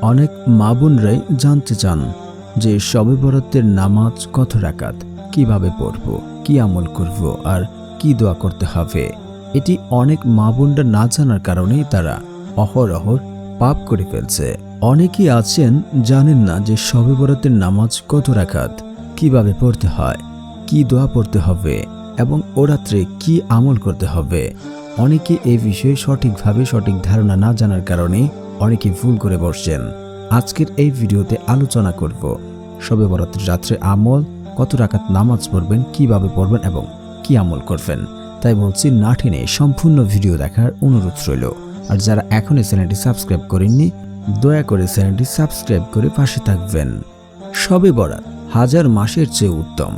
অনেক মা বোনরাই জানতে চান যে শবে বরাতের নামাজ কত রাকাত, কিভাবে পড়ব, কি আমল করব আর কি দোয়া করতে হবে। এটি অনেক মা বোনরা না জানার কারণেই তারা অহরহ পাপ করে ফেলছে। অনেকেই আছেন জানেন না যে শবে বরাতের নামাজ কত রাকাত, কিভাবে পড়তে হয়, কি দোয়া পড়তে হবে এবং ও রাত্রে কি আমল করতে হবে। অনেকে এই বিষয়ে সঠিকভাবে সঠিক ধারণা না জানার কারণে অনেকে ভুল করে বসছেন। আজকের এই ভিডিওতে আলোচনা করব শবে বরাতের রাত্রে আমল, কত রাকাত নামাজ পড়বেন, কিভাবে পড়বেন এবং কি আমল করবেন। তাই বলছি, না টেনে সম্পূর্ণ ভিডিও দেখার অনুরোধ রইল। আর যারা এখনই চ্যানেলটি সাবস্ক্রাইব করেননি, দয়া করে চ্যানেলটি সাবস্ক্রাইব করে পাশে থাকবেন। শবে বরাত হাজার মাসের চেয়ে উত্তম।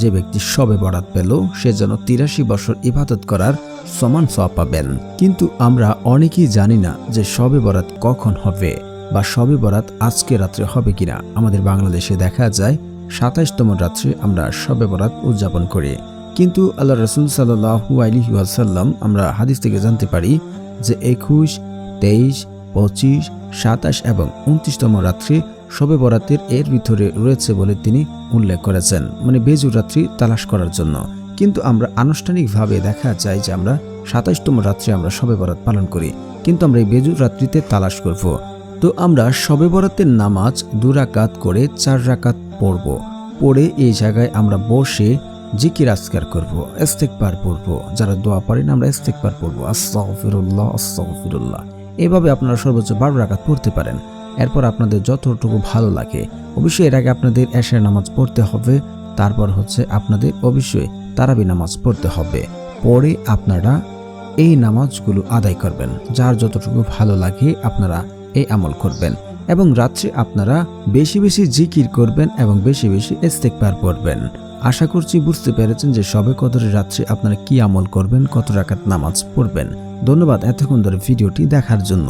যে ব্যক্তি শবে বরাত পেল সে যেন ৮৩ বছর ইবাদত করার সমান সওয়াব পাবেন। কিন্তু আমরা অনেকেই জানি না যে শবে বরাত কখন হবে বা শবে বরাত আজকে রাত্রে হবে কিনা। আমাদের বাংলাদেশে দেখা যায় ২৭তম রাত্রে আমরা শবে বরাত উদযাপন করি। কিন্তু আল্লাহ রাসূল সাল্লাল্লাহু আলাইহি ওয়াসাল্লাম আমরা হাদিস থেকে জানতে পারি যে ২১, ২৩, ২৫, ২৭ এবং ২৯তম রাত্রি শবে বরাতের এর ভিতরে রয়েছে বলে তিনি উল্লেখ করেছেন, মানে বেজুর রাত্রি তালাশ করার জন্য। কিন্তু আমরা আনুষ্ঠানিকভাবে দেখা যায় যে আমরা ২৭তম রাত্রে আমরা শবে বরাত পালন করি, কিন্তু আমরা এই বেজুর রাত্রিতে তালাশ করব। তো আমরা শবে বরাতের নামাজ ২ রাকাত করে ৪ রাকাত পড়ব। পড়ে এই জায়গায় আমরা বসে জিকির আজকার করব, ইস্তেগফার পড়ব। যারা দোয়া পড়েন আমরা ইস্তেগফার পড়ব, আস্তাগফিরুল্লাহ আস্তাগফিরুল্লাহ। এভাবে আপনারা সর্বোচ্চ ১২ রাকাত পড়তে পারেন। এরপর আপনাদের যতটুকু ভালো লাগে, অবশ্যই এর আগে আপনাদের এশার নামাজ পড়তে হবে। তারপর আপনাদের অবশ্যই তারাবি নামাজ পড়তে হবে। পরে আপনারা এই নামাজগুলো আদায় করবেন। যার যতটুকু ভালো লাগে আপনারা এই আমল করবেন এবং রাত্রে আপনারা বেশি বেশি জিকির করবেন এবং বেশি বেশি ইস্তেগফার পড়বেন। আশা করছি বুঝতে পেরেছেন যে শবে কদরের রাত্রে আপনারা কি আমল করবেন, কত রাকাত নামাজ পড়বেন। ধন্যবাদ এতক্ষণ ধরে ভিডিওটি দেখার জন্য।